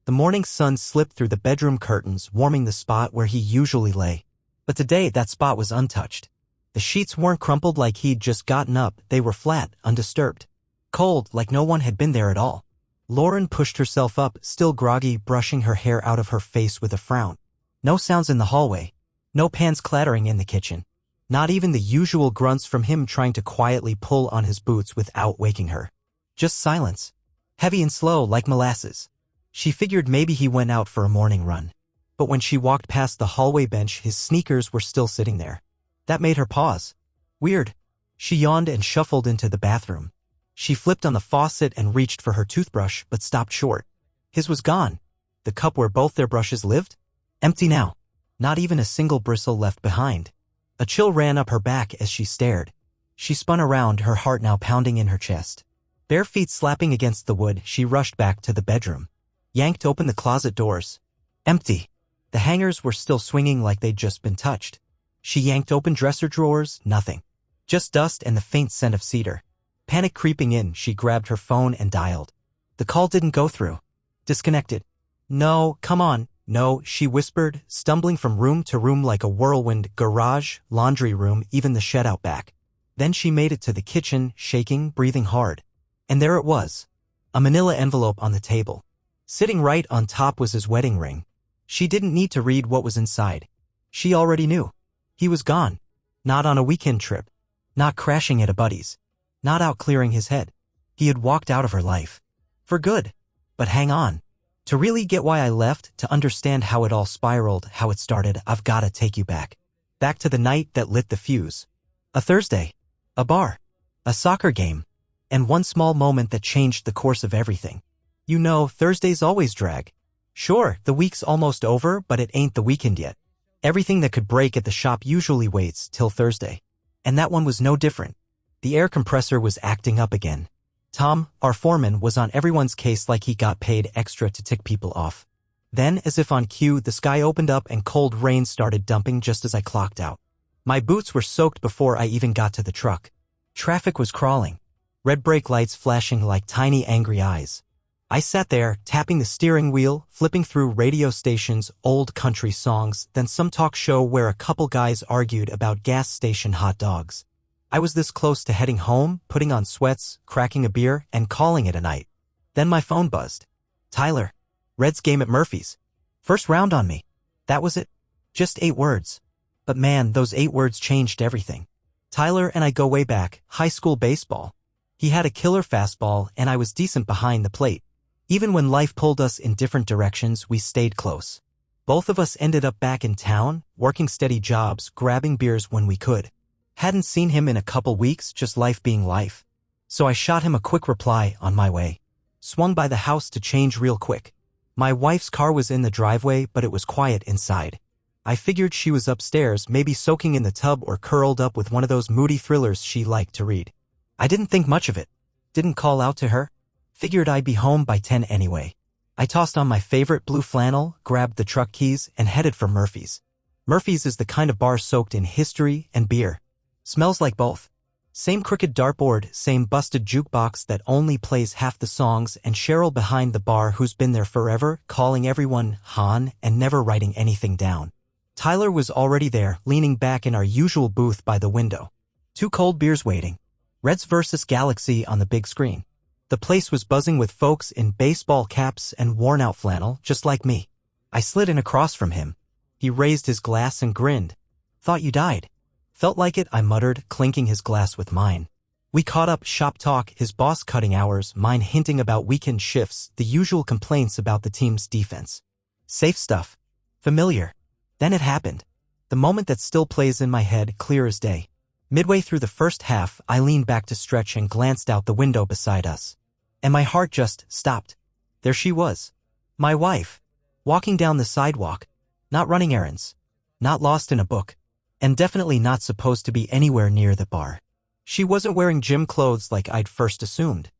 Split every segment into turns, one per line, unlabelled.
The morning sun slipped through the bedroom curtains, warming the spot where he usually lay. But today that spot was untouched. The sheets weren't crumpled like he'd just gotten up, they were flat, undisturbed. Cold, like no one had been there at all. Lauren pushed herself up, still groggy, brushing her hair out of her face with a frown. No sounds in the hallway. No pans clattering in the kitchen. Not even the usual grunts from him trying to quietly pull on his boots without waking her. Just silence. Heavy and slow like molasses. She figured maybe he went out for a morning run. But when she walked past the hallway bench, his sneakers were still sitting there. That made her pause. Weird. She yawned and shuffled into the bathroom. She flipped on the faucet and reached for her toothbrush, but stopped short. His was gone. The cup where both their brushes lived? Empty now. Not even a single bristle left behind. A chill ran up her back as she stared. She spun around, her heart now pounding in her chest. Bare feet slapping against the wood, she rushed back to the bedroom. Yanked open the closet doors. Empty. The hangers were still swinging like they'd just been touched. She yanked open dresser drawers, nothing. Just dust and the faint scent of cedar. Panic creeping in, she grabbed her phone and dialed. The call didn't go through. Disconnected. No, come on. No, she whispered, stumbling from room to room like a whirlwind, garage, laundry room, even the shed out back. Then she made it to the kitchen, shaking, breathing hard. And there it was. A manila envelope on the table. Sitting right on top was his wedding ring. She didn't need to read what was inside. She already knew. He was gone. Not on a weekend trip. Not crashing at a buddy's. Not out clearing his head. He had walked out of her life. For good. But hang on. To really get why I left, to understand how it all spiraled, how it started, I've gotta take you back. Back to the night that lit the fuse. A Thursday. A bar. A soccer game. And one small moment that changed the course of everything. You know, Thursdays always drag. Sure, the week's almost over, but it ain't the weekend yet. Everything that could break at the shop usually waits till Thursday. And that one was no different. The air compressor was acting up again. Tom, our foreman, was on everyone's case like he got paid extra to tick people off. Then, as if on cue, the sky opened up and cold rain started dumping just as I clocked out. My boots were soaked before I even got to the truck. Traffic was crawling. Red brake lights flashing like tiny angry eyes. I sat there, tapping the steering wheel, flipping through radio stations, old country songs, then some talk show where a couple guys argued about gas station hot dogs. I was this close to heading home, putting on sweats, cracking a beer, and calling it a night. Then my phone buzzed. Tyler. Reds game at Murphy's. First round on me. That was it. Just 8 words. But man, those 8 words changed everything. Tyler and I go way back, high school baseball. He had a killer fastball, and I was decent behind the plate. Even when life pulled us in different directions, we stayed close. Both of us ended up back in town, working steady jobs, grabbing beers when we could. Hadn't seen him in a couple weeks, just life being life. So I shot him a quick reply on my way. Swung by the house to change real quick. My wife's car was in the driveway, but it was quiet inside. I figured she was upstairs, maybe soaking in the tub or curled up with one of those moody thrillers she liked to read. I didn't think much of it. Didn't call out to her. Figured I'd be home by 10 anyway. I tossed on my favorite blue flannel, grabbed the truck keys, and headed for Murphy's. Murphy's is the kind of bar soaked in history and beer. Smells like both. Same crooked dartboard, same busted jukebox that only plays half the songs, and Cheryl behind the bar who's been there forever, calling everyone Han and never writing anything down. Tyler was already there, leaning back in our usual booth by the window. 2 cold beers waiting. Reds vs. Galaxy on the big screen. The place was buzzing with folks in baseball caps and worn-out flannel, just like me. I slid in across from him. He raised his glass and grinned. Thought you died. Felt like it, I muttered, clinking his glass with mine. We caught up, shop talk, his boss cutting hours, mine hinting about weekend shifts, the usual complaints about the team's defense. Safe stuff. Familiar. Then it happened. The moment that still plays in my head, clear as day. Midway through the first half, I leaned back to stretch and glanced out the window beside us. And my heart just stopped. There she was. My wife. Walking down the sidewalk. Not running errands. Not lost in a book. And definitely not supposed to be anywhere near the bar. She wasn't wearing gym clothes like I'd first assumed.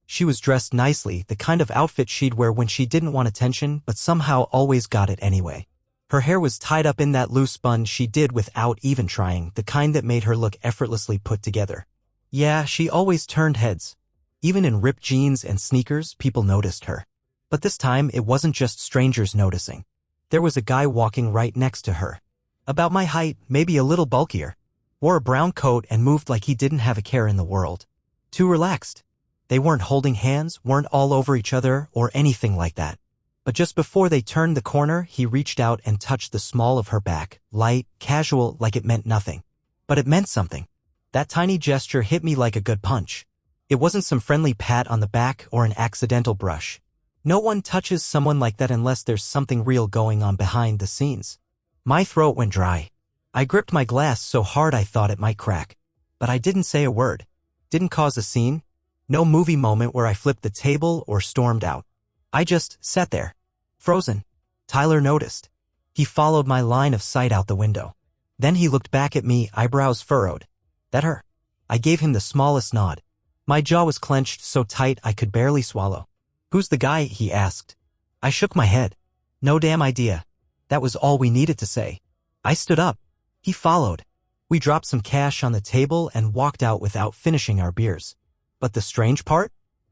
She was dressed nicely, the kind of outfit she'd wear when she didn't want attention but somehow always got it anyway. Her hair was tied up in that loose bun she did without even trying, the kind that made her look effortlessly put together. Yeah, she always turned heads. Even in ripped jeans and sneakers, people noticed her. But this time it wasn't just strangers noticing. There was a guy walking right next to her. About my height, maybe a little bulkier. Wore a brown coat and moved like he didn't have a care in the world. Too relaxed. They weren't holding hands, weren't all over each other, or anything like that. But just before they turned the corner, he reached out and touched the small of her back, light, casual, like it meant nothing. But it meant something. That tiny gesture hit me like a good punch. It wasn't some friendly pat on the back or an accidental brush. No one touches someone like that unless there's something real going on behind the scenes. My throat went dry. I gripped my glass so hard I thought it might crack. But I didn't say a word. Didn't cause a scene. No movie moment where I flipped the table or stormed out. I just sat there. Frozen. Tyler noticed. He followed my line of sight out the window. Then he looked back at me, eyebrows furrowed. That her? I gave him the smallest nod. My jaw was clenched so tight I could barely swallow. Who's the guy? He asked. I shook my head. No damn idea. That was all we needed to say. I stood up. He followed. We dropped some cash on the table and walked out without finishing our beers. But the strange part?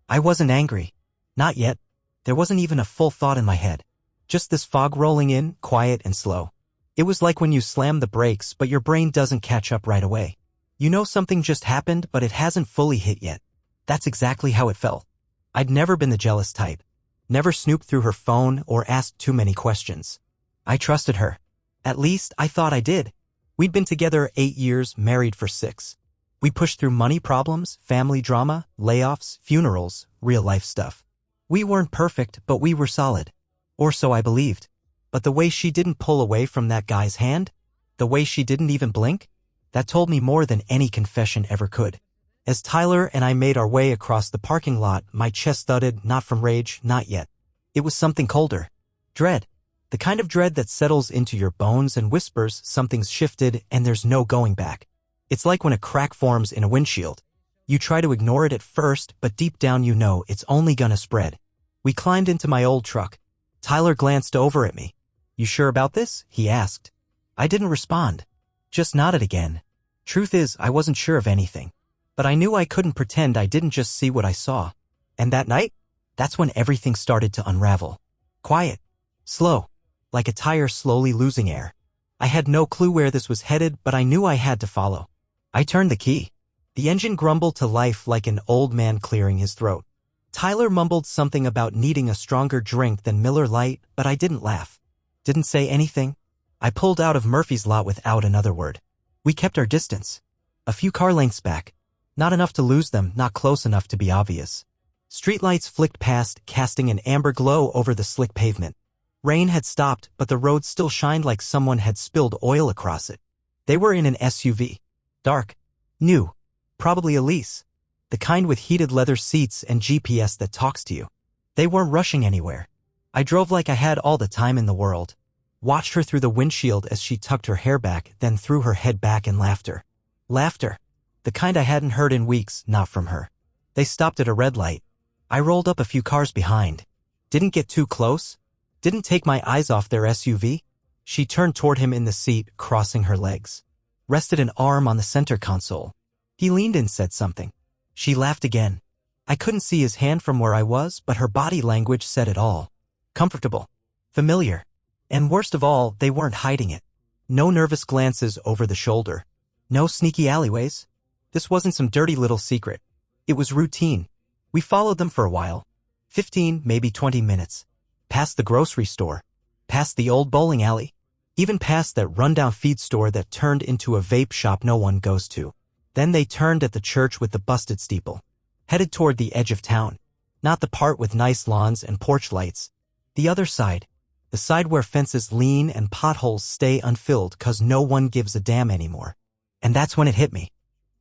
I wasn't angry. Not yet. There wasn't even a full thought in my head. Just this fog rolling in, quiet and slow. It was like when you slam the brakes but your brain doesn't catch up right away. You know something just happened but it hasn't fully hit yet. That's exactly how it felt. I'd never been the jealous type. Never snooped through her phone or asked too many questions. I trusted her. At least I thought I did. We'd been together 8 years, married for 6. We pushed through money problems, family drama, layoffs, funerals, real-life stuff. We weren't perfect, but we were solid. Or so I believed. But the way she didn't pull away from that guy's hand, the way she didn't even blink, that told me more than any confession ever could. As Tyler and I made our way across the parking lot, my chest thudded, not from rage, not yet. It was something colder. Dread. The kind of dread that settles into your bones and whispers something's shifted and there's no going back. It's like when a crack forms in a windshield. You try to ignore it at first, but deep down you know it's only gonna spread. We climbed into my old truck. Tyler glanced over at me. You sure about this? He asked. I didn't respond. Just nodded again. Truth is, I wasn't sure of anything. But I knew I couldn't pretend I didn't just see what I saw. And that night? That's when everything started to unravel. Quiet. Slow. Like a tire slowly losing air. I had no clue where this was headed, but I knew I had to follow. I turned the key. The engine grumbled to life like an old man clearing his throat. Tyler mumbled something about needing a stronger drink than Miller Lite, but I didn't laugh. Didn't say anything. I pulled out of Murphy's lot without another word. We kept our distance. A few car lengths back. Not enough to lose them, not close enough to be obvious. Streetlights flicked past, casting an amber glow over the slick pavement. Rain had stopped, but the road still shined like someone had spilled oil across it. They were in an SUV. Dark. New. Probably a lease. The kind with heated leather seats and GPS that talks to you. They weren't rushing anywhere. I drove like I had all the time in the world. Watched her through the windshield as she tucked her hair back, then threw her head back in laughter. Laughter. The kind I hadn't heard in weeks, not from her. They stopped at a red light. I rolled up a few cars behind. Didn't get too close. Didn't take my eyes off their SUV. She turned toward him in the seat, crossing her legs. Rested an arm on the center console. He leaned and said something. She laughed again. I couldn't see his hand from where I was, but her body language said it all. Comfortable. Familiar. And worst of all, they weren't hiding it. No nervous glances over the shoulder. No sneaky alleyways. This wasn't some dirty little secret. It was routine. We followed them for a while. 15, maybe 20 minutes. Past the grocery store. Past the old bowling alley. Even past that rundown feed store that turned into a vape shop no one goes to. Then they turned at the church with the busted steeple. Headed toward the edge of town. Not the part with nice lawns and porch lights. The other side. The side where fences lean and potholes stay unfilled 'cause no one gives a damn anymore. And that's when it hit me.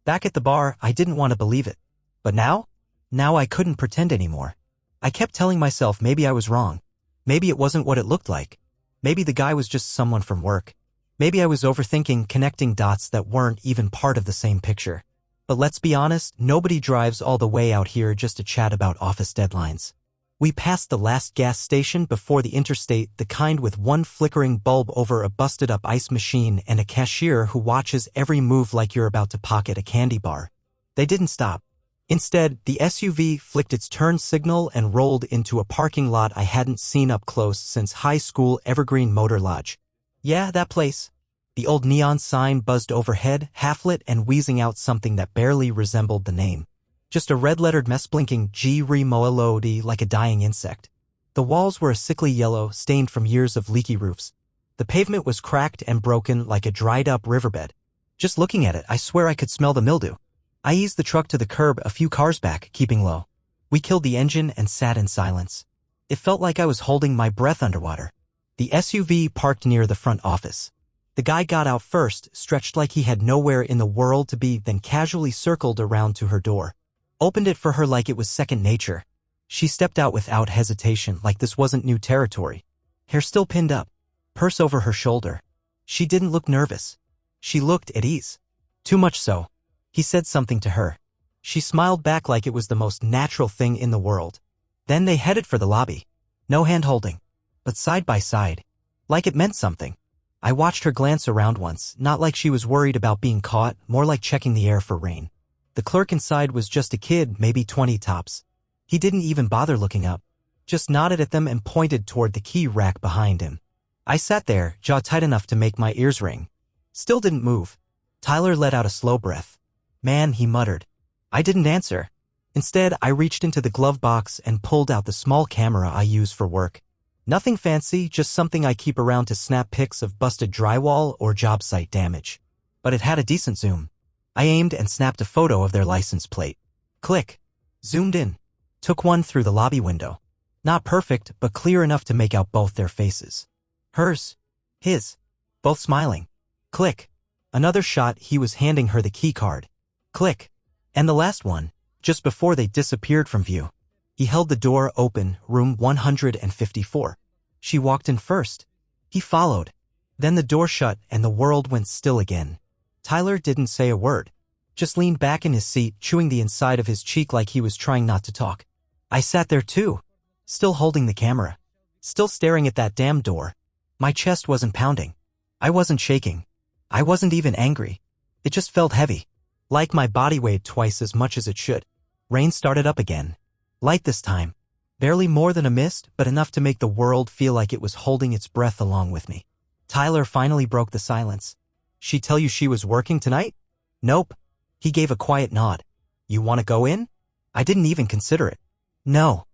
Back at the bar, I didn't want to believe it. But now? Now I couldn't pretend anymore. I kept telling myself maybe I was wrong. Maybe it wasn't what it looked like. Maybe the guy was just someone from work. Maybe I was overthinking, connecting dots that weren't even part of the same picture. But let's be honest, nobody drives all the way out here just to chat about office deadlines. We passed the last gas station before the interstate, the kind with one flickering bulb over a busted-up ice machine and a cashier who watches every move like you're about to pocket a candy bar. They didn't stop. Instead, the SUV flicked its turn signal and rolled into a parking lot I hadn't seen up close since high school Evergreen Motor Lodge. Yeah, that place. The old neon sign buzzed overhead, half-lit and wheezing out something that barely resembled the name. Just a red-lettered mess blinking G-re-mo-elodi like a dying insect. The walls were a sickly yellow, stained from years of leaky roofs. The pavement was cracked and broken like a dried-up riverbed. Just looking at it, I swear I could smell the mildew. I eased the truck to the curb a few cars back, keeping low. We killed the engine and sat in silence. It felt like I was holding my breath underwater. The SUV parked near the front office. The guy got out first, stretched like he had nowhere in the world to be, then casually circled around to her door. Opened it for her like it was second nature. She stepped out without hesitation, like this wasn't new territory. Hair still pinned up. Purse over her shoulder. She didn't look nervous. She looked at ease. Too much so. He said something to her. She smiled back like it was the most natural thing in the world. Then they headed for the lobby. No hand-holding, but side by side. Like it meant something. I watched her glance around once, not like she was worried about being caught, more like checking the air for rain. The clerk inside was just a kid, maybe 20 tops. He didn't even bother looking up. Just nodded at them and pointed toward the key rack behind him. I sat there, jaw tight enough to make my ears ring. Still didn't move. Tyler let out a slow breath. Man, he muttered. I didn't answer. Instead, I reached into the glove box and pulled out the small camera I use for work. Nothing fancy, just something I keep around to snap pics of busted drywall or job site damage. But it had a decent zoom. I aimed and snapped a photo of their license plate. Click. Zoomed in. Took one through the lobby window. Not perfect, but clear enough to make out both their faces. Hers. His. Both smiling. Click. Another shot, he was handing her the key card. Click. And the last one, just before they disappeared from view. He held the door open, room 154. She walked in first. He followed. Then the door shut and the world went still again. Tyler didn't say a word. Just leaned back in his seat, chewing the inside of his cheek like he was trying not to talk. I sat there too. Still holding the camera. Still staring at that damn door. My chest wasn't pounding. I wasn't shaking. I wasn't even angry. It just felt heavy. Like my body weighed twice as much as it should. Rain started up again. Light this time. Barely more than a mist, but enough to make the world feel like it was holding its breath along with me. Tyler finally broke the silence. She tell you she was working tonight? Nope. He gave a quiet nod. You want to go in? I didn't even consider it. No.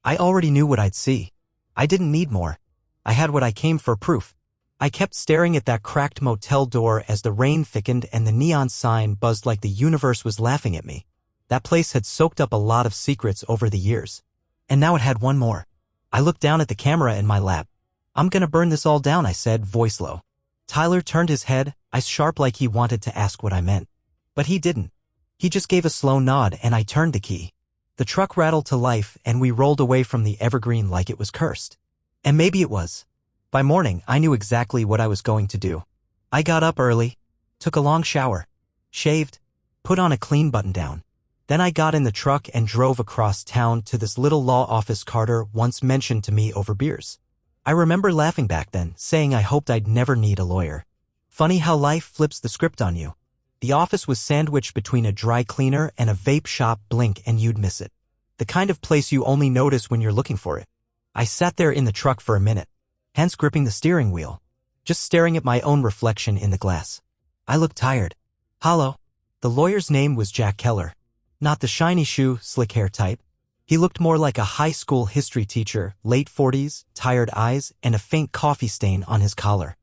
I already knew what I'd see. I didn't need more. I had what I came for, proof. I kept staring at that cracked motel door as the rain thickened and the neon sign buzzed like the universe was laughing at me. That place had soaked up a lot of secrets over the years. And now it had one more. I looked down at the camera in my lap. I'm gonna burn this all down, I said, voice low. Tyler turned his head, eyes sharp like he wanted to ask what I meant. But he didn't. He just gave a slow nod and I turned the key. The truck rattled to life and we rolled away from the evergreen like it was cursed. And maybe it was. By morning, I knew exactly what I was going to do. I got up early, took a long shower, shaved, put on a clean button-down. Then I got in the truck and drove across town to this little law office Carter once mentioned to me over beers. I remember laughing back then, saying I hoped I'd never need a lawyer. Funny how life flips the script on you. The office was sandwiched between a dry cleaner and a vape shop, blink and you'd miss it. The kind of place you only notice when you're looking for it. I sat there in the truck for a minute. Hands gripping the steering wheel, just staring at my own reflection in the glass. I looked tired. Hollow. The lawyer's name was Jack Keller. Not the shiny shoe, slick hair type. He looked more like a high school history teacher, late 40s, tired eyes, and a faint coffee stain on his collar.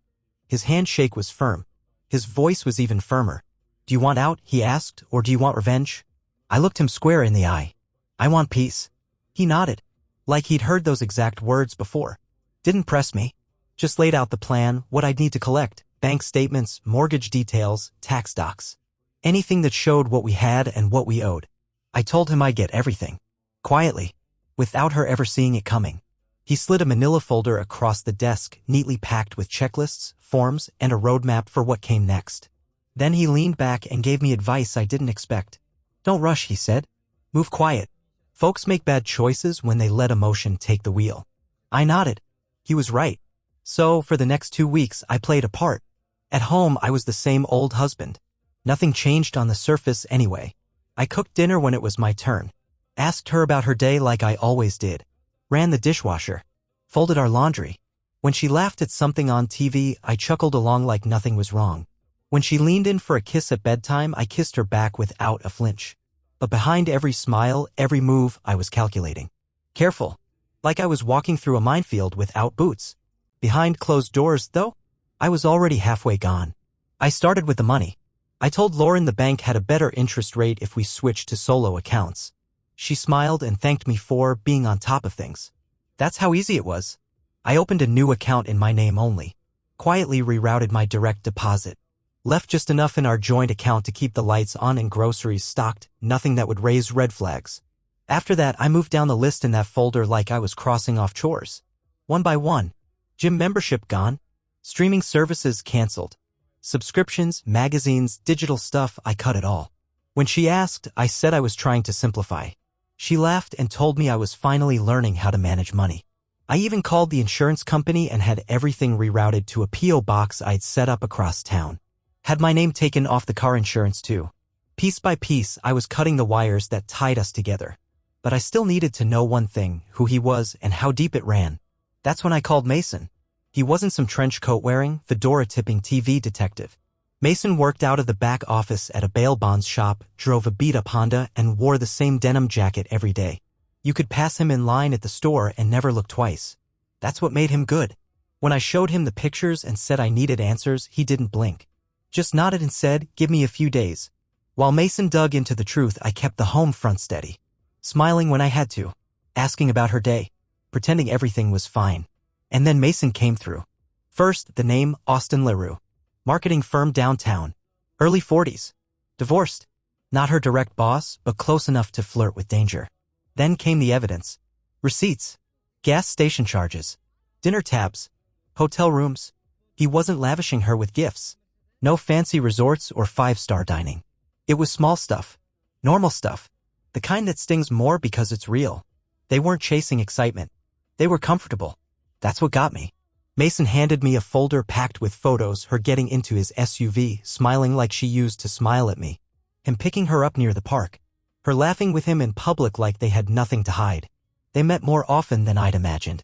His handshake was firm. His voice was even firmer. Do you want out, he asked, or do you want revenge? I looked him square in the eye. I want peace. He nodded, like he'd heard those exact words before. Didn't press me. Just laid out the plan, what I'd need to collect, bank statements, mortgage details, tax docs. Anything that showed what we had and what we owed. I told him I'd get everything. Quietly. Without her ever seeing it coming. He slid a manila folder across the desk, neatly packed with checklists, forms, and a roadmap for what came next. Then he leaned back and gave me advice I didn't expect. Don't rush, he said. Move quiet. Folks make bad choices when they let emotion take the wheel. I nodded. He was right. So, for the next 2 weeks, I played a part. At home, I was the same old husband. Nothing changed on the surface anyway. I cooked dinner when it was my turn. Asked her about her day like I always did. Ran the dishwasher. Folded our laundry. When she laughed at something on TV, I chuckled along like nothing was wrong. When she leaned in for a kiss at bedtime, I kissed her back without a flinch. But behind every smile, every move, I was calculating. Careful. Like I was walking through a minefield without boots. Behind closed doors, though, I was already halfway gone. I started with the money. I told Lauren the bank had a better interest rate if we switched to solo accounts. She smiled and thanked me for being on top of things. That's how easy it was. I opened a new account in my name only. Quietly rerouted my direct deposit. Left just enough in our joint account to keep the lights on and groceries stocked, nothing that would raise red flags. After that, I moved down the list in that folder like I was crossing off chores. One by one. Gym membership gone. Streaming services canceled. Subscriptions, magazines, digital stuff, I cut it all. When she asked, I said I was trying to simplify. She laughed and told me I was finally learning how to manage money. I even called the insurance company and had everything rerouted to a P.O. box I'd set up across town. Had my name taken off the car insurance too. Piece by piece, I was cutting the wires that tied us together. But I still needed to know one thing, who he was and how deep it ran. That's when I called Mason. He wasn't some trench coat wearing, fedora tipping TV detective. Mason worked out of the back office at a bail bonds shop, drove a beat-up Honda, and wore the same denim jacket every day. You could pass him in line at the store and never look twice. That's what made him good. When I showed him the pictures and said I needed answers, he didn't blink. Just nodded and said, "Give me a few days." While Mason dug into the truth, I kept the home front steady. Smiling when I had to. Asking about her day. Pretending everything was fine. And then Mason came through. First, the name, Austin LaRue. Marketing firm downtown. Early 40s. Divorced. Not her direct boss, but close enough to flirt with danger. Then came the evidence. Receipts. Gas station charges. Dinner tabs. Hotel rooms. He wasn't lavishing her with gifts. No fancy resorts or five-star dining. It was small stuff. Normal stuff. The kind that stings more because it's real. They weren't chasing excitement. They were comfortable. That's what got me. Mason handed me a folder packed with photos, her getting into his SUV, smiling like she used to smile at me. Him picking her up near the park. Her laughing with him in public like they had nothing to hide. They met more often than I'd imagined.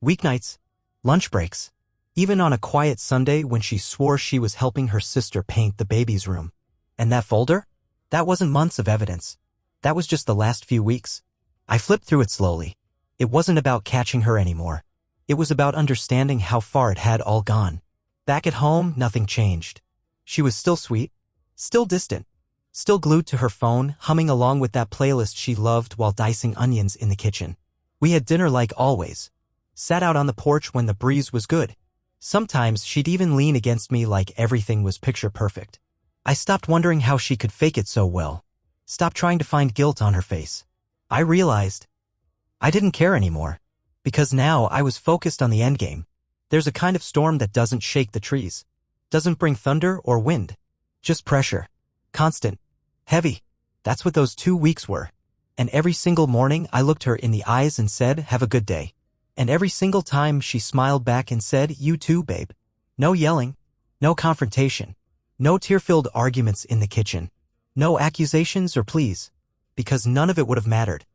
Weeknights. Lunch breaks. Even on a quiet Sunday when she swore she was helping her sister paint the baby's room. And that folder? That wasn't months of evidence. That was just the last few weeks. I flipped through it slowly. It wasn't about catching her anymore. It was about understanding how far it had all gone. Back at home, nothing changed. She was still sweet, still distant, still glued to her phone, humming along with that playlist she loved while dicing onions in the kitchen. We had dinner like always. Sat out on the porch when the breeze was good. Sometimes she'd even lean against me like everything was picture perfect. I stopped wondering how she could fake it so well. Stopped trying to find guilt on her face. I realized I didn't care anymore. Because now I was focused on the endgame. There's a kind of storm that doesn't shake the trees. Doesn't bring thunder or wind. Just pressure. Constant. Heavy. That's what those 2 weeks were. And every single morning I looked her in the eyes and said, "Have a good day." And every single time she smiled back and said, "You too, babe." No yelling. No confrontation. No tear-filled arguments in the kitchen. No accusations or pleas. Because none of it would have mattered.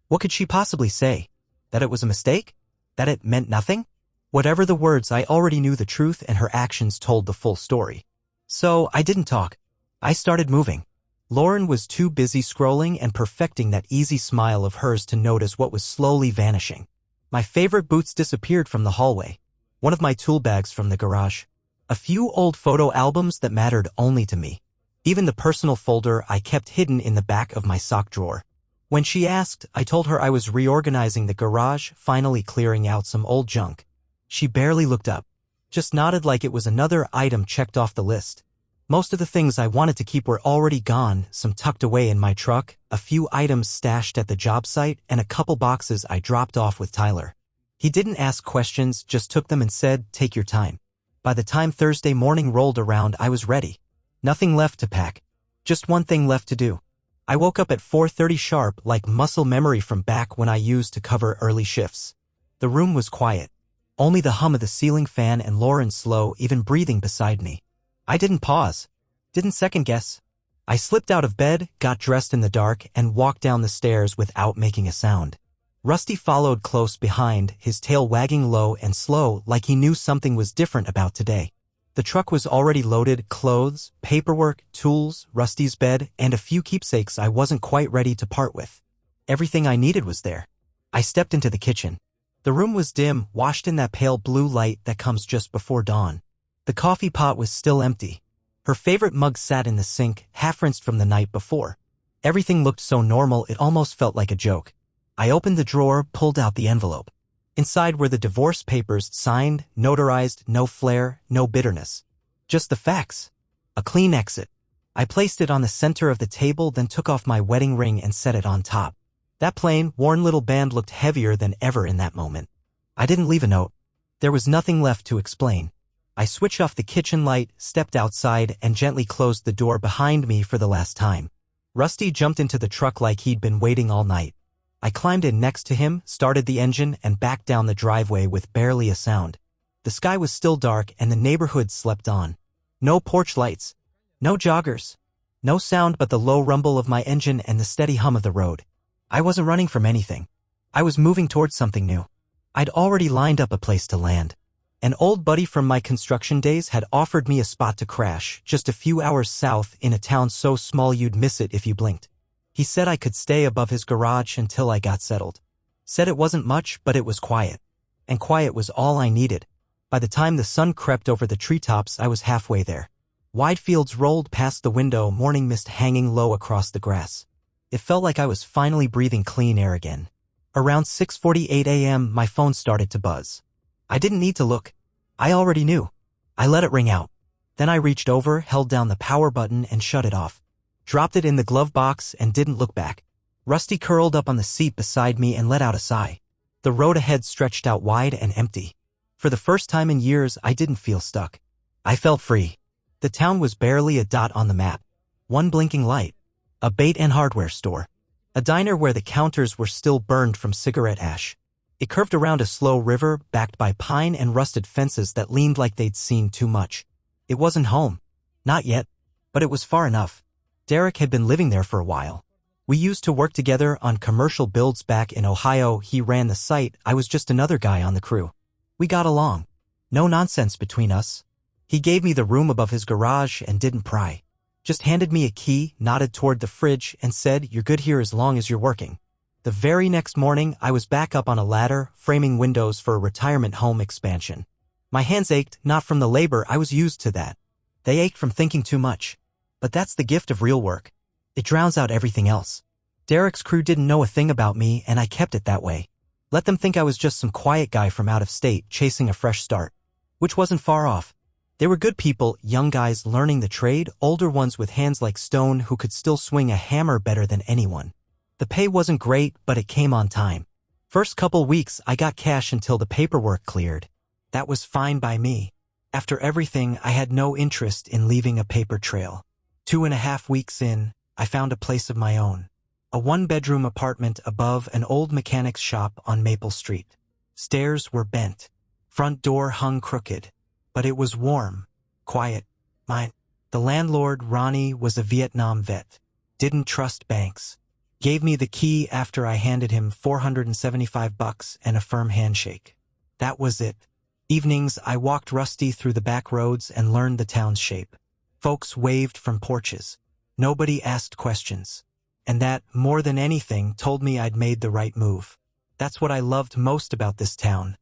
What could she possibly say? That it was a mistake? That it meant nothing? Whatever the words, I already knew the truth and her actions told the full story. So I didn't talk. I started moving. Lauren was too busy scrolling and perfecting that easy smile of hers to notice what was slowly vanishing. My favorite boots disappeared from the hallway. One of my tool bags from the garage. A few old photo albums that mattered only to me. Even the personal folder I kept hidden in the back of my sock drawer. When she asked, I told her I was reorganizing the garage, finally clearing out some old junk. She barely looked up. Just nodded like it was another item checked off the list. Most of the things I wanted to keep were already gone, some tucked away in my truck, a few items stashed at the job site, and a couple boxes I dropped off with Tyler. He didn't ask questions, just took them and said, "Take your time." By the time Thursday morning rolled around, I was ready. Nothing left to pack. Just one thing left to do. I woke up at 4:30 sharp, like muscle memory from back when I used to cover early shifts. The room was quiet. Only the hum of the ceiling fan and Lauren's slow, even breathing beside me. I didn't pause. Didn't second guess. I slipped out of bed, got dressed in the dark, and walked down the stairs without making a sound. Rusty followed close behind, his tail wagging low and slow like he knew something was different about today. The truck was already loaded, clothes, paperwork, tools, Rusty's bed, and a few keepsakes I wasn't quite ready to part with. Everything I needed was there. I stepped into the kitchen. The room was dim, washed in that pale blue light that comes just before dawn. The coffee pot was still empty. Her favorite mug sat in the sink, half-rinsed from the night before. Everything looked so normal it almost felt like a joke. I opened the drawer, pulled out the envelope. Inside were the divorce papers, signed, notarized, no flair, no bitterness. Just the facts. A clean exit. I placed it on the center of the table, then took off my wedding ring and set it on top. That plain, worn little band looked heavier than ever in that moment. I didn't leave a note. There was nothing left to explain. I switched off the kitchen light, stepped outside, and gently closed the door behind me for the last time. Rusty jumped into the truck like he'd been waiting all night. I climbed in next to him, started the engine, and backed down the driveway with barely a sound. The sky was still dark and the neighborhood slept on. No porch lights. No joggers. No sound but the low rumble of my engine and the steady hum of the road. I wasn't running from anything. I was moving towards something new. I'd already lined up a place to land. An old buddy from my construction days had offered me a spot to crash, just a few hours south in a town so small you'd miss it if you blinked. He said I could stay above his garage until I got settled. Said it wasn't much, but it was quiet. And quiet was all I needed. By the time the sun crept over the treetops, I was halfway there. Wide fields rolled past the window, morning mist hanging low across the grass. It felt like I was finally breathing clean air again. Around 6:48 a.m., my phone started to buzz. I didn't need to look. I already knew. I let it ring out. Then I reached over, held down the power button, and shut it off. Dropped it in the glove box and didn't look back. Rusty curled up on the seat beside me and let out a sigh. The road ahead stretched out wide and empty. For the first time in years, I didn't feel stuck. I felt free. The town was barely a dot on the map. One blinking light. A bait and hardware store. A diner where the counters were still burned from cigarette ash. It curved around a slow river, backed by pine and rusted fences that leaned like they'd seen too much. It wasn't home. Not yet. But it was far enough. Derek had been living there for a while. We used to work together on commercial builds back in Ohio. He ran the site. I was just another guy on the crew. We got along. No nonsense between us. He gave me the room above his garage and didn't pry. Just handed me a key, nodded toward the fridge, and said, "You're good here as long as you're working." The very next morning, I was back up on a ladder, framing windows for a retirement home expansion. My hands ached, not from the labor. I was used to that. They ached from thinking too much. But that's the gift of real work. It drowns out everything else. Derek's crew didn't know a thing about me, and I kept it that way. Let them think I was just some quiet guy from out of state chasing a fresh start. Which wasn't far off. They were good people, young guys learning the trade, older ones with hands like stone who could still swing a hammer better than anyone. The pay wasn't great, but it came on time. First couple weeks, I got cash until the paperwork cleared. That was fine by me. After everything, I had no interest in leaving a paper trail. 2.5 weeks in, I found a place of my own. A one-bedroom apartment above an old mechanic's shop on Maple Street. Stairs were bent. Front door hung crooked. But it was warm. Quiet. Mine. The landlord, Ronnie, was a Vietnam vet. Didn't trust banks. Gave me the key after I handed him $475 and a firm handshake. That was it. Evenings, I walked Rusty through the back roads and learned the town's shape. Folks waved from porches. Nobody asked questions. And that, more than anything, told me I'd made the right move. That's what I loved most about this town.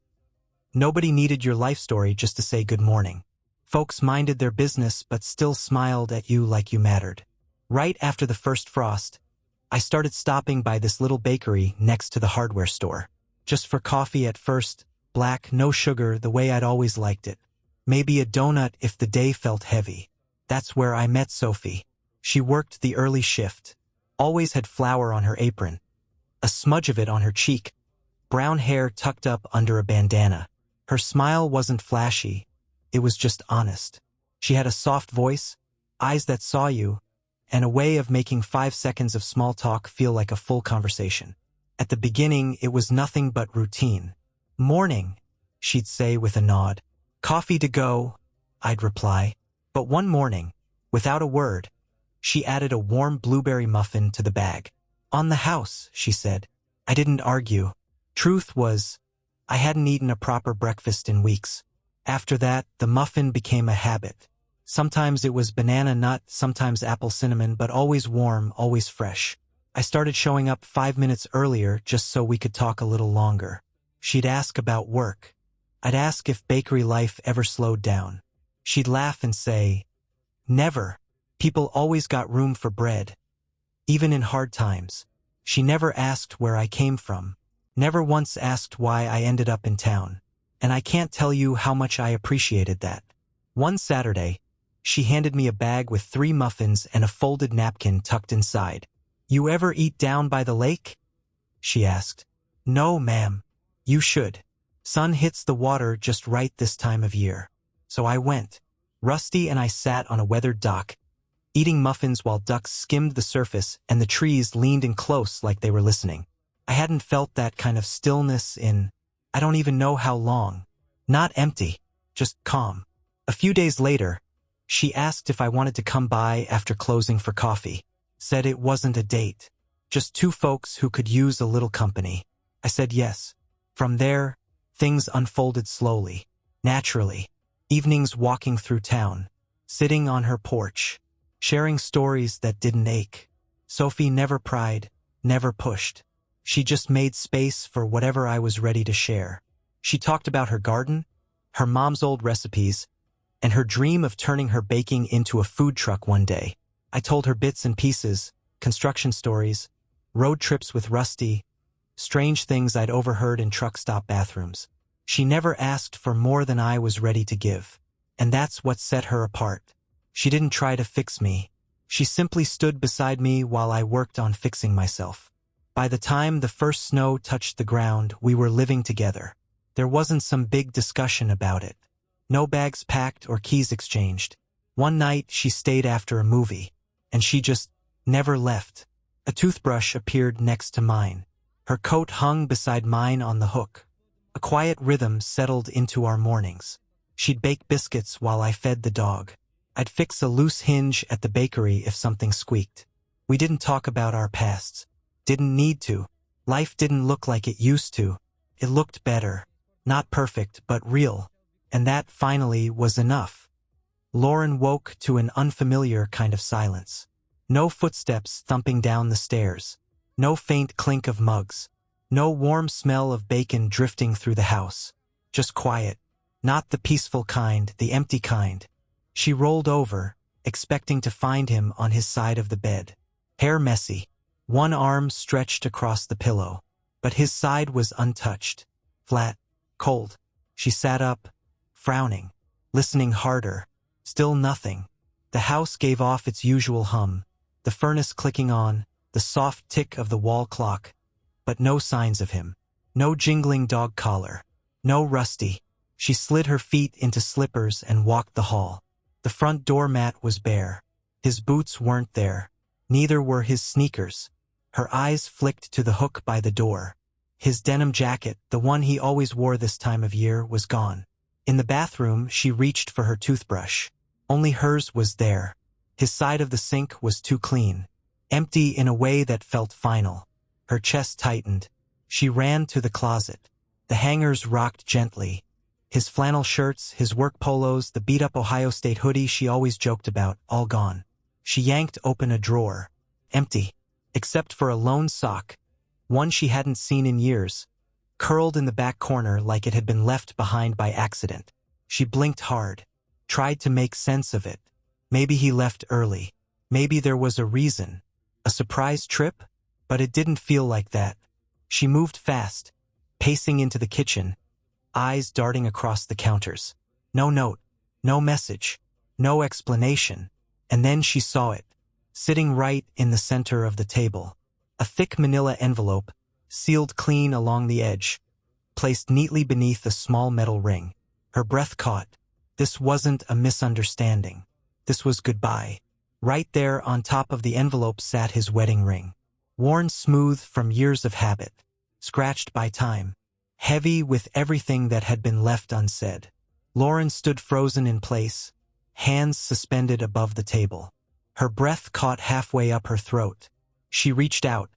Nobody needed your life story just to say good morning. Folks minded their business but still smiled at you like you mattered. Right after the first frost, I started stopping by this little bakery next to the hardware store. Just for coffee at first, black, no sugar, the way I'd always liked it. Maybe a donut if the day felt heavy. That's where I met Sophie. She worked the early shift. Always had flour on her apron. A smudge of it on her cheek. Brown hair tucked up under a bandana. Her smile wasn't flashy. It was just honest. She had a soft voice, eyes that saw you, and a way of making 5 seconds of small talk feel like a full conversation. At the beginning, it was nothing but routine. "Morning," she'd say with a nod. "Coffee to go," I'd reply. But one morning, without a word, She added a warm blueberry muffin to the bag. On the house, she said. I didn't argue. Truth was, I hadn't eaten a proper breakfast in weeks. After that, the muffin became a habit. Sometimes it was banana nut, sometimes apple cinnamon, but always warm, always fresh. I started showing up 5 minutes earlier just so we could talk a little longer. She'd ask about work. I'd ask if bakery life ever slowed down. She'd laugh and say, never. People always got room for bread. Even in hard times. She never asked where I came from. Never once asked why I ended up in town. And I can't tell you how much I appreciated that. One Saturday, she handed me a bag with 3 muffins and a folded napkin tucked inside. You ever eat down by the lake? She asked. No, ma'am. You should. Sun hits the water just right this time of year. So I went. Rusty and I sat on a weathered dock, eating muffins while ducks skimmed the surface and the trees leaned in close like they were listening. I hadn't felt that kind of stillness in, I don't even know how long. Not empty, just calm. A few days later, she asked if I wanted to come by after closing for coffee. Said it wasn't a date. Just 2 folks who could use a little company. I said yes. From there, things unfolded slowly, naturally. Evenings walking through town, sitting on her porch, sharing stories that didn't ache. Sophie never pried, never pushed. She just made space for whatever I was ready to share. She talked about her garden, her mom's old recipes, and her dream of turning her baking into a food truck one day. I told her bits and pieces, construction stories, road trips with Rusty, strange things I'd overheard in truck stop bathrooms. She never asked for more than I was ready to give. And that's what set her apart. She didn't try to fix me. She simply stood beside me while I worked on fixing myself. By the time the first snow touched the ground, we were living together. There wasn't some big discussion about it. No bags packed or keys exchanged. One night she stayed after a movie, and she just never left. A toothbrush appeared next to mine. Her coat hung beside mine on the hook. A quiet rhythm settled into our mornings. She'd bake biscuits while I fed the dog. I'd fix a loose hinge at the bakery if something squeaked. We didn't talk about our pasts. Didn't need to. Life didn't look like it used to. It looked better. Not perfect, but real. And that finally was enough. Lauren woke to an unfamiliar kind of silence. No footsteps thumping down the stairs. No faint clink of mugs. No warm smell of bacon drifting through the house. Just quiet. Not the peaceful kind, the empty kind. She rolled over, expecting to find him on his side of the bed. Hair messy. One arm stretched across the pillow. But his side was untouched. Flat. Cold. She sat up, frowning, listening harder. Still nothing. The house gave off its usual hum. The furnace clicking on, the soft tick of the wall clock. But no signs of him. No jingling dog collar. No Rusty. She slid her feet into slippers and walked the hall. The front door mat was bare. His boots weren't there. Neither were his sneakers. Her eyes flicked to the hook by the door. His denim jacket, the one he always wore this time of year, was gone. In the bathroom, she reached for her toothbrush. Only hers was there. His side of the sink was too clean. Empty in a way that felt final. Her chest tightened. She ran to the closet. The hangers rocked gently. His flannel shirts, his work polos, the beat-up Ohio State hoodie she always joked about, all gone. She yanked open a drawer. Empty. Except for a lone sock. One she hadn't seen in years. Curled in the back corner like it had been left behind by accident. She blinked hard. Tried to make sense of it. Maybe he left early. Maybe there was a reason. A surprise trip? But it didn't feel like that. She moved fast, pacing into the kitchen, eyes darting across the counters. No note, no message, no explanation. And then she saw it, sitting right in the center of the table. A thick manila envelope, sealed clean along the edge, placed neatly beneath a small metal ring. Her breath caught. This wasn't a misunderstanding. This was goodbye. Right there on top of the envelope sat his wedding ring. Worn smooth from years of habit, scratched by time, heavy with everything that had been left unsaid. Lauren stood frozen in place, hands suspended above the table. Her breath caught halfway up her throat. She reached out,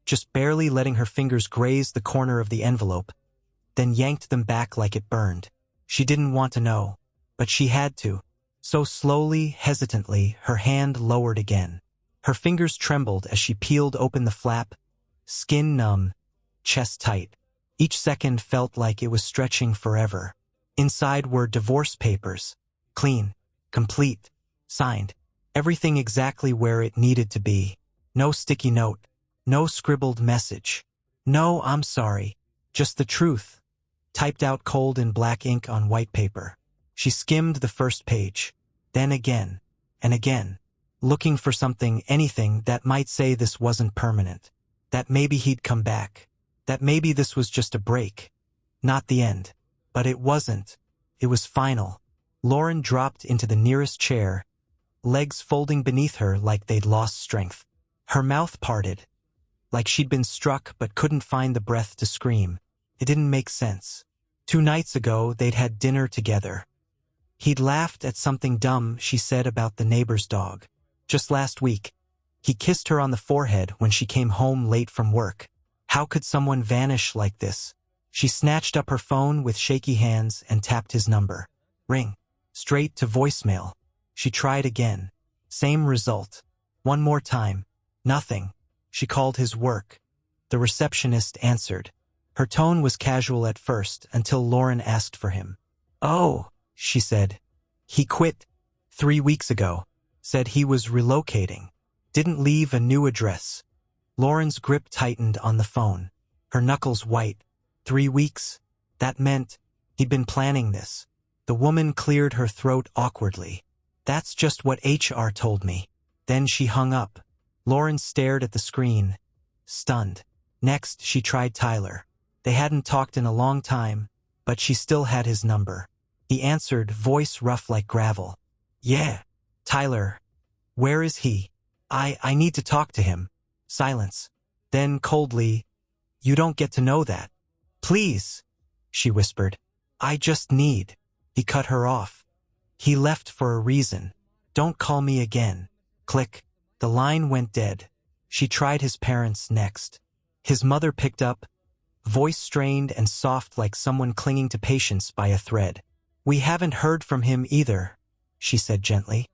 just barely letting her fingers graze the corner of the envelope, then yanked them back like it burned. She didn't want to know, but she had to. So slowly, hesitantly, her hand lowered again. Her fingers trembled as she peeled open the flap, skin numb, chest tight. Each second felt like it was stretching forever. Inside were divorce papers. Clean, complete, signed. Everything exactly where it needed to be. No sticky note. No scribbled message. No "I'm sorry." Just the truth, typed out cold in black ink on white paper. She skimmed the first page, then again, and again, looking for something, anything that might say this wasn't permanent. That maybe he'd come back. That maybe this was just a break. Not the end. But it wasn't. It was final. Lauren dropped into the nearest chair, legs folding beneath her like they'd lost strength. Her mouth parted, like she'd been struck but couldn't find the breath to scream. It didn't make sense. 2 nights ago, they'd had dinner together. He'd laughed at something dumb she said about the neighbor's dog. Just last week, he kissed her on the forehead when she came home late from work. How could someone vanish like this? She snatched up her phone with shaky hands and tapped his number. Ring. Straight to voicemail. She tried again. Same result. One more time. Nothing. She called his work. The receptionist answered. Her tone was casual at first until Lauren asked for him. "Oh," she said. "He quit 3 weeks ago. Said he was relocating. Didn't leave a new address." Lauren's grip tightened on the phone. Her knuckles white. 3 weeks? That meant he'd been planning this. The woman cleared her throat awkwardly. "That's just what HR told me." Then she hung up. Lauren stared at the screen, stunned. Next, she tried Tyler. They hadn't talked in a long time, but she still had his number. He answered, voice rough like gravel. "Yeah, Tyler. Where is he? I need to talk to him." Silence. Then coldly, "You don't get to know that." "Please," she whispered. "I just need." He cut her off. "He left for a reason. Don't call me again." Click. The line went dead. She tried his parents next. His mother picked up, voice strained and soft like someone clinging to patience by a thread. "We haven't heard from him either," she said gently.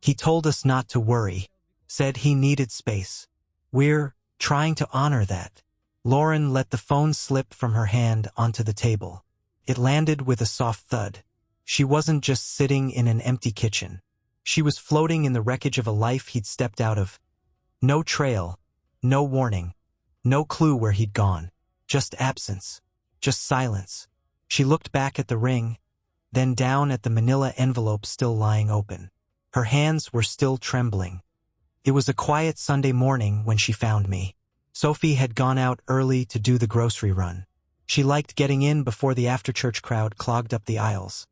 "He told us not to worry. Said he needed space. We're trying to honor that." Lauren let the phone slip from her hand onto the table. It landed with a soft thud. She wasn't just sitting in an empty kitchen. She was floating in the wreckage of a life he'd stepped out of. No trail, no warning, no clue where he'd gone. Just absence, just silence. She looked back at the ring, then down at the manila envelope still lying open. Her hands were still trembling. It was a quiet Sunday morning when she found me. Sophie had gone out early to do the grocery run. She liked getting in before the after-church crowd clogged up the aisles.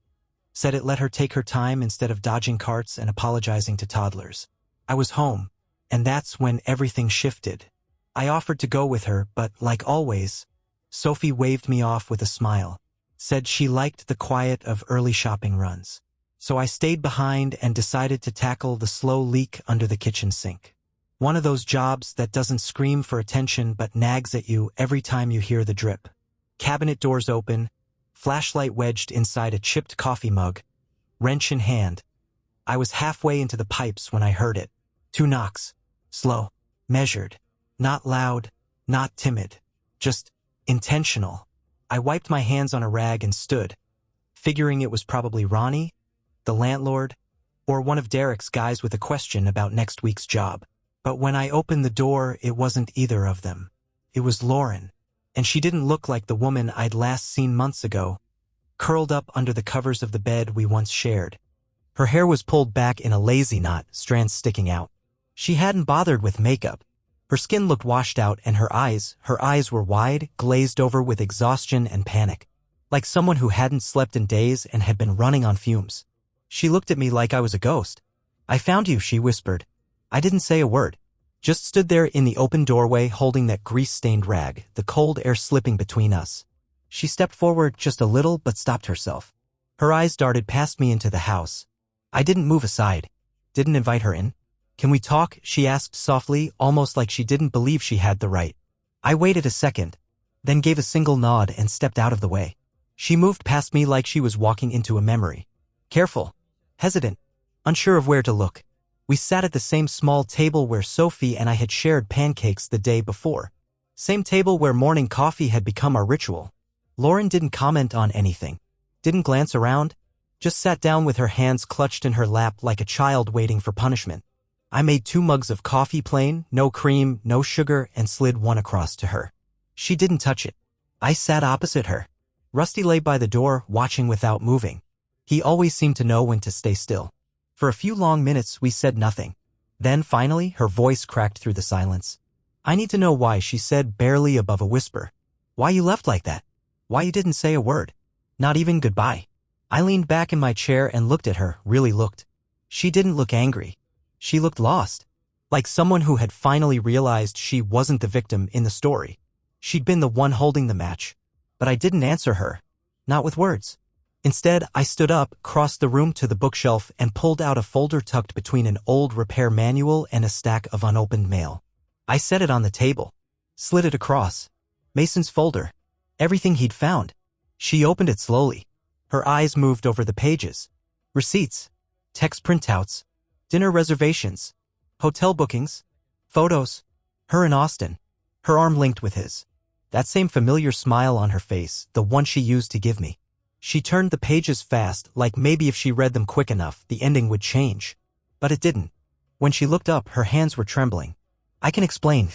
Said it let her take her time instead of dodging carts and apologizing to toddlers. I was home, and that's when everything shifted. I offered to go with her, but like always, Sophie waved me off with a smile. Said she liked the quiet of early shopping runs. So I stayed behind and decided to tackle the slow leak under the kitchen sink. One of those jobs that doesn't scream for attention but nags at you every time you hear the drip. Cabinet doors open, flashlight wedged inside a chipped coffee mug, wrench in hand. I was halfway into the pipes when I heard it. 2 knocks. Slow. Measured. Not loud. Not timid. Just intentional. I wiped my hands on a rag and stood, figuring it was probably Ronnie, the landlord, or one of Derek's guys with a question about next week's job. But when I opened the door, it wasn't either of them. It was Lauren. And she didn't look like the woman I'd last seen months ago, curled up under the covers of the bed we once shared. Her hair was pulled back in a lazy knot, strands sticking out. She hadn't bothered with makeup. Her skin looked washed out, and her eyes were wide, glazed over with exhaustion and panic, like someone who hadn't slept in days and had been running on fumes. She looked at me like I was a ghost. "I found you," she whispered. I didn't say a word. Just stood there in the open doorway holding that grease-stained rag, the cold air slipping between us. She stepped forward just a little but stopped herself. Her eyes darted past me into the house. I didn't move aside. Didn't invite her in. Can we talk? She asked softly, almost like she didn't believe she had the right. I waited a second, then gave a single nod and stepped out of the way. She moved past me like she was walking into a memory. Careful, hesitant, unsure of where to look. We sat at the same small table where Sophie and I had shared pancakes the day before. Same table where morning coffee had become our ritual. Lauren didn't comment on anything, didn't glance around, just sat down with her hands clutched in her lap like a child waiting for punishment. I made 2 mugs of coffee plain, no cream, no sugar, and slid one across to her. She didn't touch it. I sat opposite her. Rusty lay by the door, watching without moving. He always seemed to know when to stay still. For a few long minutes, we said nothing. Then, finally, her voice cracked through the silence. I need to know why, she said, barely above a whisper. Why you left like that? Why you didn't say a word? Not even goodbye. I leaned back in my chair and looked at her, really looked. She didn't look angry. She looked lost. Like someone who had finally realized she wasn't the victim in the story. She'd been the one holding the match. But I didn't answer her. Not with words. Instead, I stood up, crossed the room to the bookshelf, and pulled out a folder tucked between an old repair manual and a stack of unopened mail. I set it on the table. Slid it across. Mason's folder. Everything he'd found. She opened it slowly. Her eyes moved over the pages. Receipts. Text printouts. Dinner reservations. Hotel bookings. Photos. Her and Austin. Her arm linked with his. That same familiar smile on her face, the one she used to give me. She turned the pages fast, like maybe if she read them quick enough, the ending would change. But it didn't. When she looked up, her hands were trembling. I can explain.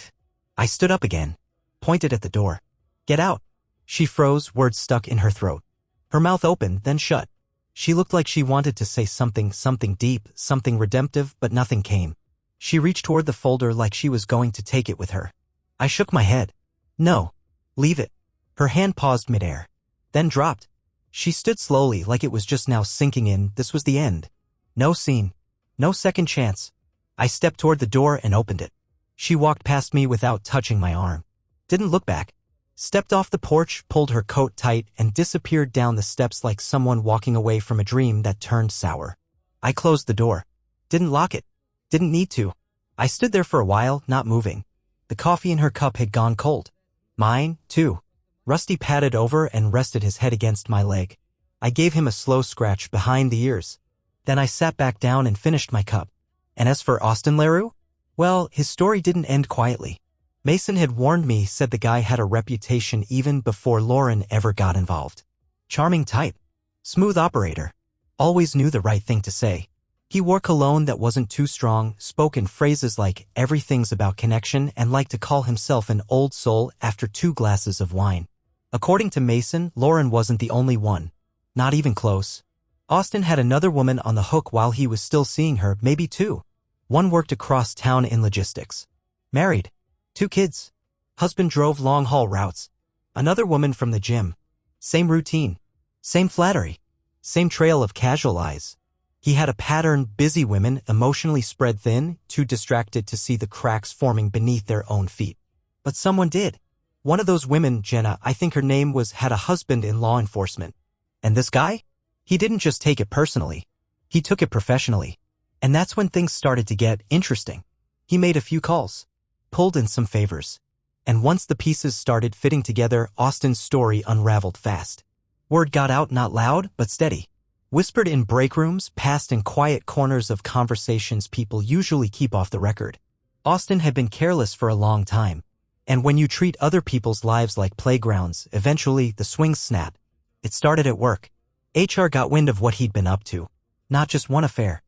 I stood up again. Pointed at the door. Get out. She froze, words stuck in her throat. Her mouth opened, then shut. She looked like she wanted to say something deep, something redemptive, but nothing came. She reached toward the folder like she was going to take it with her. I shook my head. No. Leave it. Her hand paused midair. Then dropped. She stood slowly like it was just now sinking in. This was the end. No scene. No second chance. I stepped toward the door and opened it. She walked past me without touching my arm. Didn't look back. Stepped off the porch, pulled her coat tight, and disappeared down the steps like someone walking away from a dream that turned sour. I closed the door. Didn't lock it. Didn't need to. I stood there for a while, not moving. The coffee in her cup had gone cold. Mine, too. Rusty patted over and rested his head against my leg. I gave him a slow scratch behind the ears. Then I sat back down and finished my cup. And as for Austin LaRue? Well, his story didn't end quietly. Mason had warned me, said the guy had a reputation even before Lauren ever got involved. Charming type. Smooth operator. Always knew the right thing to say. He wore cologne that wasn't too strong, spoke in phrases like everything's about connection, and liked to call himself an old soul after 2 glasses of wine. According to Mason, Lauren wasn't the only one. Not even close. Austin had another woman on the hook while he was still seeing her, maybe 2. One worked across town in logistics. Married. 2 kids. Husband drove long-haul routes. Another woman from the gym. Same routine. Same flattery. Same trail of casual eyes. He had a pattern: busy women, emotionally spread thin, too distracted to see the cracks forming beneath their own feet. But someone did. One of those women, Jenna, I think her name was, had a husband in law enforcement. And this guy? He didn't just take it personally. He took it professionally. And that's when things started to get interesting. He made a few calls. Pulled in some favors. And once the pieces started fitting together, Austin's story unraveled fast. Word got out, not loud, but steady. Whispered in break rooms, passed in quiet corners of conversations people usually keep off the record. Austin had been careless for a long time. And when you treat other people's lives like playgrounds, eventually the swings snap. It started at work. HR got wind of what he'd been up to. Not just one affair.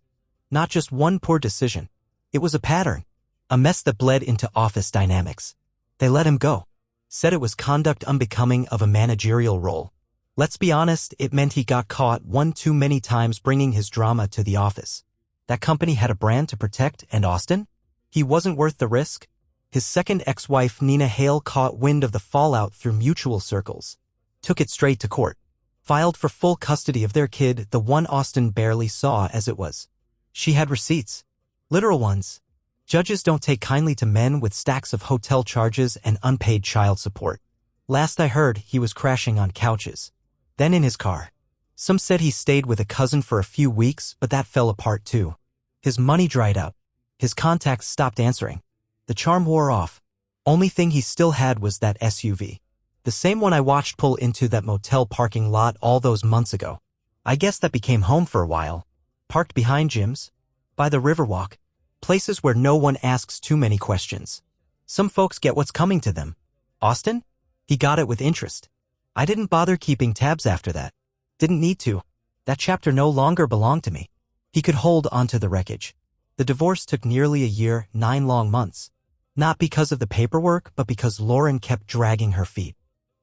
Not just one poor decision. It was a pattern. A mess that bled into office dynamics. They let him go. Said it was conduct unbecoming of a managerial role. Let's be honest, it meant he got caught one too many times bringing his drama to the office. That company had a brand to protect, and Austin? He wasn't worth the risk. His second ex-wife, Nina Hale, caught wind of the fallout through mutual circles. Took it straight to court. Filed for full custody of their kid, the one Austin barely saw as it was. She had receipts. Literal ones. Judges don't take kindly to men with stacks of hotel charges and unpaid child support. Last I heard, he was crashing on couches. Then in his car. Some said he stayed with a cousin for a few weeks, but that fell apart too. His money dried up. His contacts stopped answering. The charm wore off. Only thing he still had was that SUV. The same one I watched pull into that motel parking lot all those months ago. I guess that became home for a while. Parked behind gyms, by the Riverwalk, places where no one asks too many questions. Some folks get what's coming to them. Austin? He got it with interest. I didn't bother keeping tabs after that. Didn't need to. That chapter no longer belonged to me. He could hold onto the wreckage. The divorce took nearly a year, 9 long months. Not because of the paperwork, but because Lauren kept dragging her feet.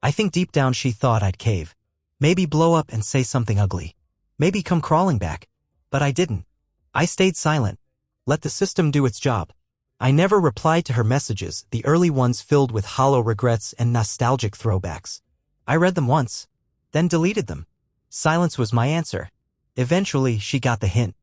I think deep down she thought I'd cave. Maybe blow up and say something ugly. Maybe come crawling back. But I didn't. I stayed silent. Let the system do its job. I never replied to her messages, the early ones filled with hollow regrets and nostalgic throwbacks. I read them once, then deleted them. Silence was my answer. Eventually, she got the hint.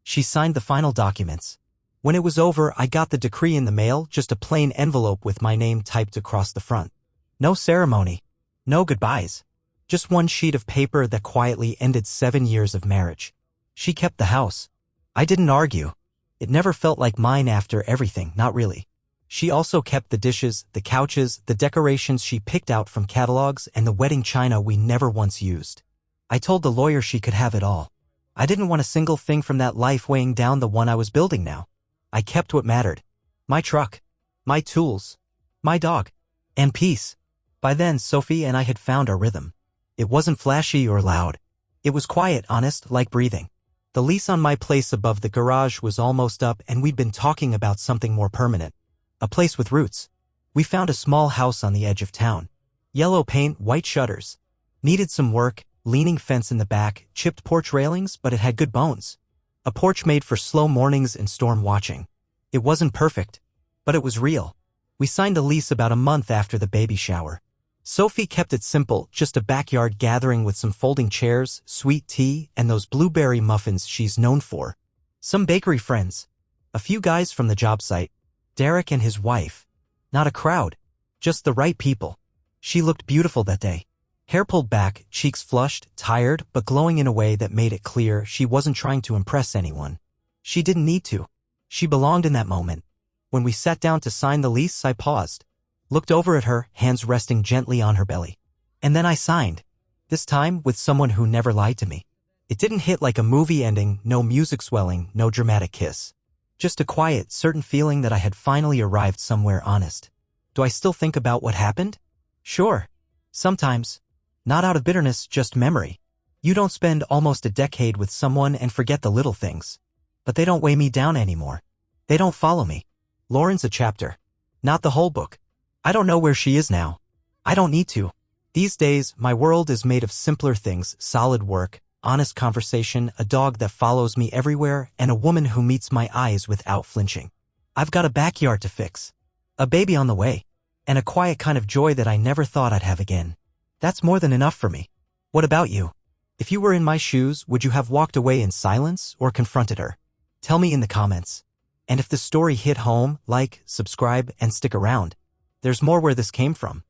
She signed the final documents. When it was over, I got the decree in the mail, just a plain envelope with my name typed across the front. No ceremony. No goodbyes. Just one sheet of paper that quietly ended 7 years of marriage. She kept the house. I didn't argue. It never felt like mine after everything, not really. She also kept the dishes, the couches, the decorations she picked out from catalogs, and the wedding china we never once used. I told the lawyer she could have it all. I didn't want a single thing from that life weighing down the one I was building now. I kept what mattered. My truck. My tools. My dog. And peace. By then, Sophie and I had found our rhythm. It wasn't flashy or loud. It was quiet, honest, like breathing. The lease on my place above the garage was almost up, and we'd been talking about something more permanent. A place with roots. We found a small house on the edge of town. Yellow paint, white shutters. Needed some work, leaning fence in the back, chipped porch railings, but it had good bones. A porch made for slow mornings and storm watching. It wasn't perfect, but it was real. We signed the lease about a month after the baby shower. Sophie kept it simple, just a backyard gathering with some folding chairs, sweet tea, and those blueberry muffins she's known for. Some bakery friends. A few guys from the job site. Derek and his wife. Not a crowd. Just the right people. She looked beautiful that day. Hair pulled back, cheeks flushed, tired, but glowing in a way that made it clear she wasn't trying to impress anyone. She didn't need to. She belonged in that moment. When we sat down to sign the lease, I paused. Looked over at her, hands resting gently on her belly. And then I signed. This time with someone who never lied to me. It didn't hit like a movie ending, no music swelling, no dramatic kiss. Just a quiet, certain feeling that I had finally arrived somewhere honest. Do I still think about what happened? Sure. Sometimes. Not out of bitterness, just memory. You don't spend almost a decade with someone and forget the little things. But they don't weigh me down anymore. They don't follow me. Lauren's a chapter. Not the whole book. I don't know where she is now. I don't need to. These days, my world is made of simpler things, solid work, honest conversation, a dog that follows me everywhere, and a woman who meets my eyes without flinching. I've got a backyard to fix. A baby on the way. And a quiet kind of joy that I never thought I'd have again. That's more than enough for me. What about you? If you were in my shoes, would you have walked away in silence or confronted her? Tell me in the comments. And if the story hit home, like, subscribe, and stick around. There's more where this came from.